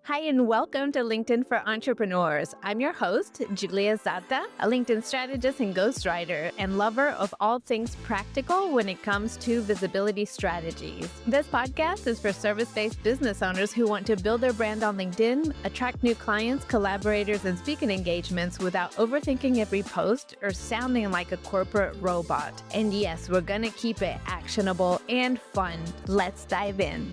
Hi, and welcome to LinkedIn for Entrepreneurs. I'm your host, Julia Zata, a LinkedIn strategist and ghostwriter, and lover of all things practical when it comes to visibility strategies. This podcast is for service-based business owners who want to build their brand on LinkedIn, attract new clients, collaborators, and speaking engagements without overthinking every post or sounding like a corporate robot. And yes, we're going to keep it actionable and fun. Let's dive in.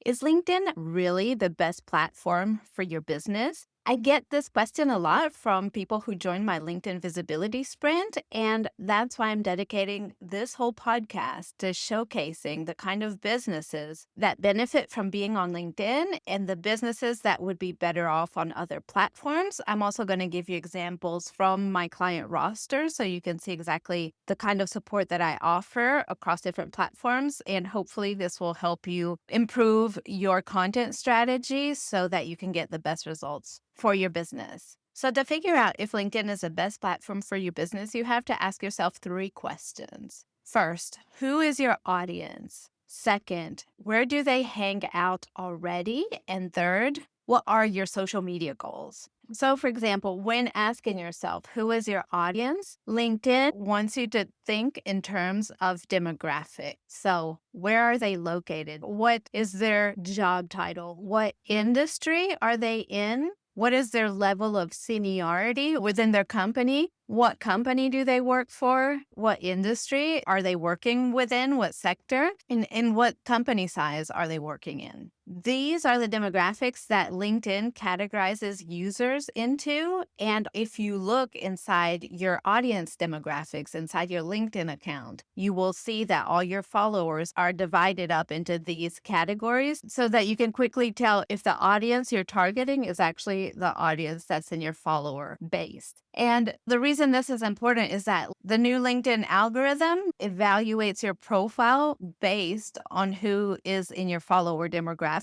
Is LinkedIn really the best platform for your business? I get this question a lot from people who join my LinkedIn visibility sprint, and that's why I'm dedicating this whole podcast to showcasing the kind of businesses that benefit from being on LinkedIn and the businesses that would be better off on other platforms. I'm also going to give you examples from my client roster so you can see exactly the kind of support that I offer across different platforms, and hopefully this will help you improve your content strategy so that you can get the best results for your business. So to figure out if LinkedIn is the best platform for your business, you have to ask yourself 3 questions. First, who is your audience? Second, where do they hang out already? And third, what are your social media goals? So for example, when asking yourself, who is your audience? LinkedIn wants you to think in terms of demographic. So where are they located? What is their job title? What industry are they in? What is their level of seniority within their company? What company do they work for? What industry are they working within? What sector? And what company size are they working in? These are the demographics that LinkedIn categorizes users into. And if you look inside your audience demographics, inside your LinkedIn account, you will see that all your followers are divided up into these categories so that you can quickly tell if the audience you're targeting is actually the audience that's in your follower base. And the reason this is important is that the new LinkedIn algorithm evaluates your profile based on who is in your follower demographic.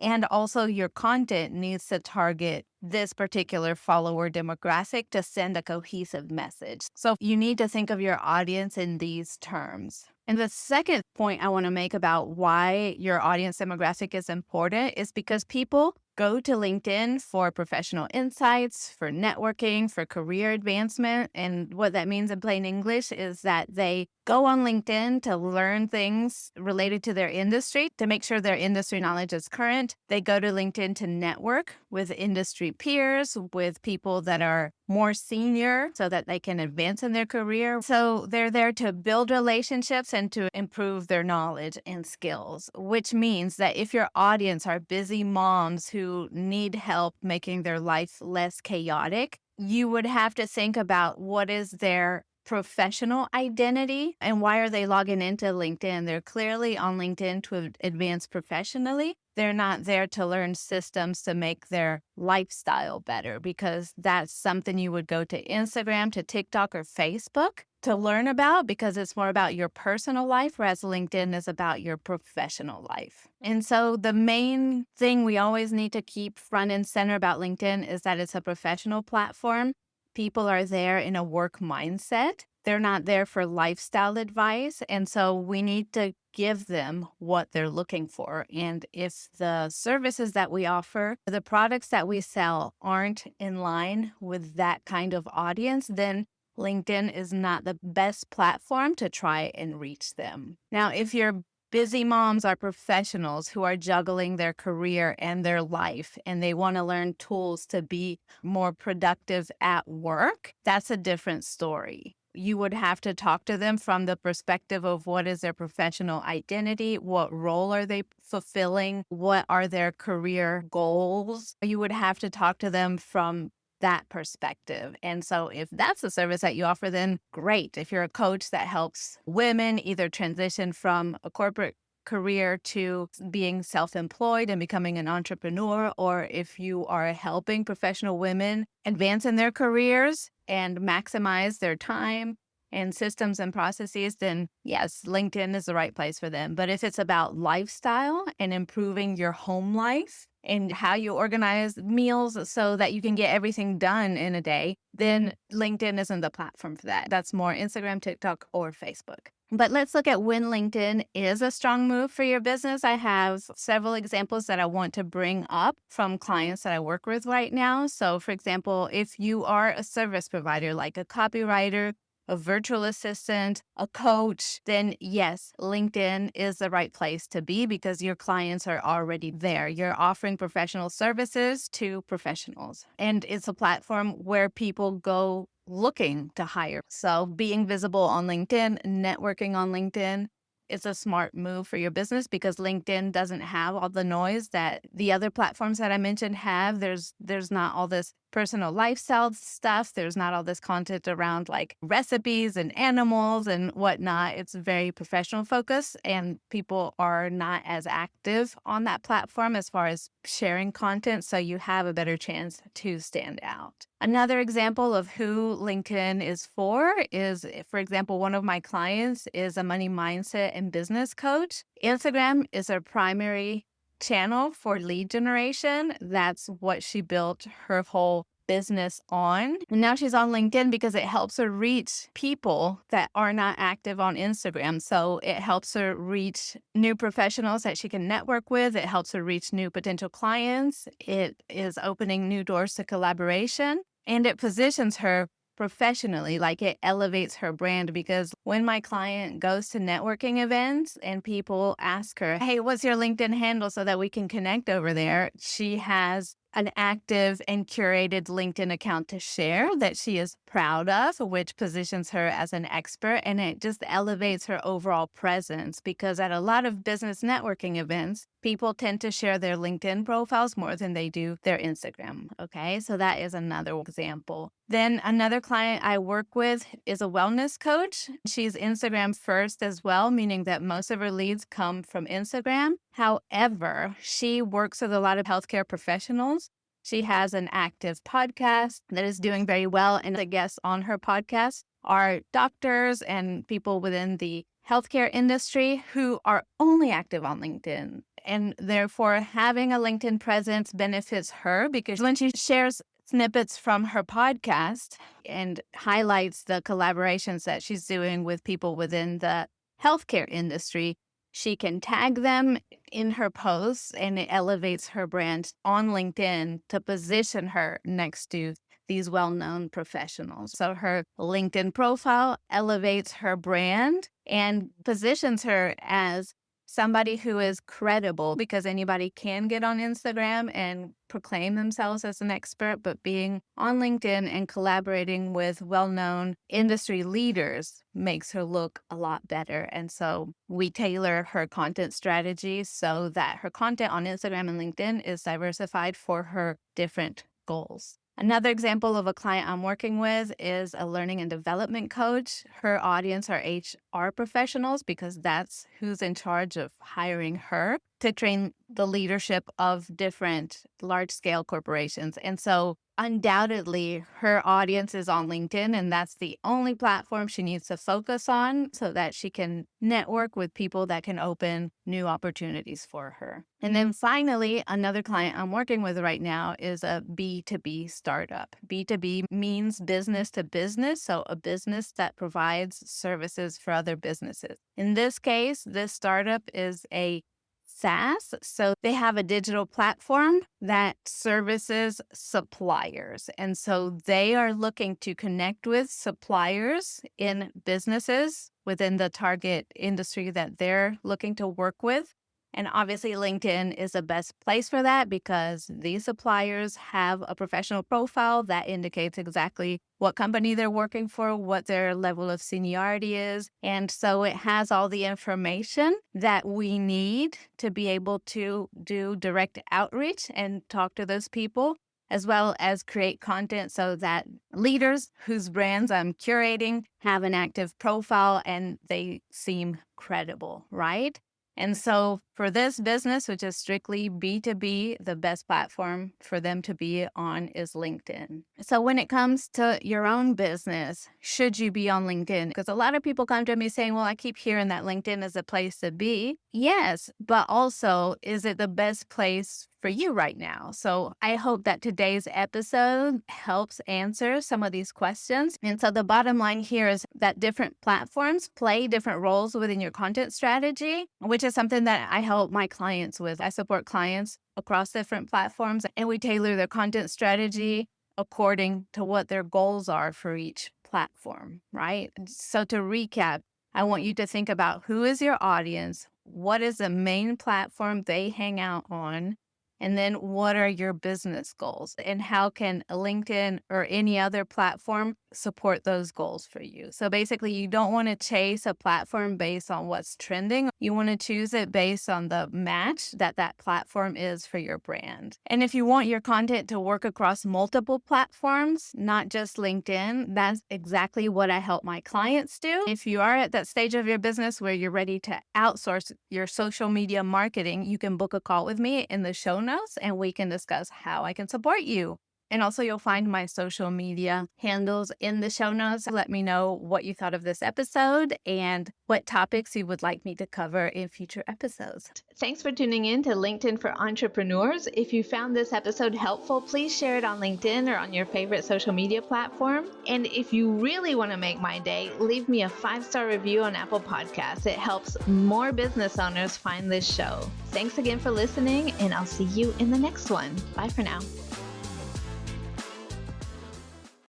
And also your content needs to target this particular follower demographic to send a cohesive message. So you need to think of your audience in these terms. And the second point I want to make about why your audience demographic is important is because people go to LinkedIn for professional insights, for networking, for career advancement. And what that means in plain English is that they go on LinkedIn to learn things related to their industry, to make sure their industry knowledge is current. They go to LinkedIn to network with industry peers, with people that are more senior so that they can advance in their career. So they're there to build relationships and to improve their knowledge and skills, which means that if your audience are busy moms who need help making their life less chaotic, you would have to think about what is their professional identity and why are they logging into LinkedIn? They're clearly on LinkedIn to advance professionally. They're not there to learn systems to make their lifestyle better, because that's something you would go to Instagram, to TikTok, or Facebook to learn about, because it's more about your personal life, whereas LinkedIn is about your professional life. And so the main thing we always need to keep front and center about LinkedIn is that it's a professional platform. People are there in a work mindset. They're not there for lifestyle advice. And so we need to give them what they're looking for. And if the services that we offer, the products that we sell aren't in line with that kind of audience, then LinkedIn is not the best platform to try and reach them. Now, if you're busy moms are professionals who are juggling their career and their life, and they want to learn tools to be more productive at work, that's a different story. You would have to talk to them from the perspective of what is their professional identity, what role are they fulfilling, what are their career goals. You would have to talk to them from that perspective. And so if that's the service that you offer, then great. If you're a coach that helps women either transition from a corporate career to being self-employed and becoming an entrepreneur, or if you are helping professional women advance in their careers and maximize their time and systems and processes, then yes, LinkedIn is the right place for them. But if it's about lifestyle and improving your home life and how you organize meals so that you can get everything done in a day, then LinkedIn isn't the platform for that. That's more Instagram, TikTok, or Facebook. But let's look at when LinkedIn is a strong move for your business. I have several examples that I want to bring up from clients that I work with right now. So, for example, if you are a service provider like a copywriter, a virtual assistant, a coach, then yes, LinkedIn is the right place to be because your clients are already there. You're offering professional services to professionals, and it's a platform where people go looking to hire. So being visible on LinkedIn, networking on LinkedIn, it's a smart move for your business because LinkedIn doesn't have all the noise that the other platforms that I mentioned have. There's not all this personal lifestyle stuff. There's not all this content around like recipes and animals and whatnot. It's very professional focused, and people are not as active on that platform as far as sharing content. So you have a better chance to stand out. Another example of who LinkedIn is for is, for example, one of my clients is a money mindset and business coach. Instagram is her primary channel for lead generation. That's what she built her whole business on. And now she's on LinkedIn because it helps her reach people that are not active on Instagram. So it helps her reach new professionals that she can network with. It helps her reach new potential clients. It is opening new doors to collaboration, and it positions her professionally, like it elevates her brand. Because when my client goes to networking events and people ask her, hey, what's your LinkedIn handle so that we can connect over there? She has an active and curated LinkedIn account to share that she is proud of, which positions her as an expert, and it just elevates her overall presence. Because at a lot of business networking events, people tend to share their LinkedIn profiles more than they do their Instagram. Okay, so that is another example. Then another client I work with is a wellness coach. She's Instagram first as well, meaning that most of her leads come from Instagram. However, she works with a lot of healthcare professionals. She has an active podcast that is doing very well, and the guests on her podcast are doctors and people within the healthcare industry who are only active on LinkedIn. And therefore, having a LinkedIn presence benefits her because when she shares snippets from her podcast and highlights the collaborations that she's doing with people within the healthcare industry, she can tag them in her posts, and it elevates her brand on LinkedIn to position her next to these well-known professionals. So her LinkedIn profile elevates her brand and positions her as somebody who is credible, because anybody can get on Instagram and proclaim themselves as an expert, but being on LinkedIn and collaborating with well-known industry leaders makes her look a lot better. And so we tailor her content strategy so that her content on Instagram and LinkedIn is diversified for her different goals. Another example of a client I'm working with is a learning and development coach. Her audience are HR professionals because that's who's in charge of hiring her to train the leadership of different large-scale corporations. And so undoubtedly, her audience is on LinkedIn, and that's the only platform she needs to focus on so that she can network with people that can open new opportunities for her. And then finally, another client I'm working with right now is a B2B startup. B2B means business to business, so a business that provides services for other businesses. In this case, this startup is a SaaS. So they have a digital platform that services suppliers. And so they are looking to connect with suppliers in businesses within the target industry that they're looking to work with. And obviously, LinkedIn is the best place for that because these suppliers have a professional profile that indicates exactly what company they're working for, what their level of seniority is. And so it has all the information that we need to be able to do direct outreach and talk to those people, as well as create content so that leaders whose brands I'm curating have an active profile and they seem credible, right? And so for this business, which is strictly B2B, the best platform for them to be on is LinkedIn. So when it comes to your own business, should you be on LinkedIn? Because a lot of people come to me saying, well, I keep hearing that LinkedIn is a place to be. Yes, but also, is it the best place for you right now. So I hope that today's episode helps answer some of these questions. And so the bottom line here is that different platforms play different roles within your content strategy, which is something that I help my clients with. I support clients across different platforms, and we tailor their content strategy according to what their goals are for each platform, right? So to recap, I want you to think about who is your audience, what is the main platform they hang out on, and then what are your business goals, and how can LinkedIn or any other platform support those goals for you? So basically, you don't want to chase a platform based on what's trending. You want to choose it based on the match that platform is for your brand. And if you want your content to work across multiple platforms, not just LinkedIn, that's exactly what I help my clients do. If you are at that stage of your business where you're ready to outsource your social media marketing, you can book a call with me in the show notes and we can discuss how I can support you. And also, you'll find my social media handles in the show notes. Let me know what you thought of this episode and what topics you would like me to cover in future episodes. Thanks for tuning in to LinkedIn for Entrepreneurs. If you found this episode helpful, please share it on LinkedIn or on your favorite social media platform. And if you really want to make my day, leave me a 5-star review on Apple Podcasts. It helps more business owners find this show. Thanks again for listening, and I'll see you in the next one. Bye for now.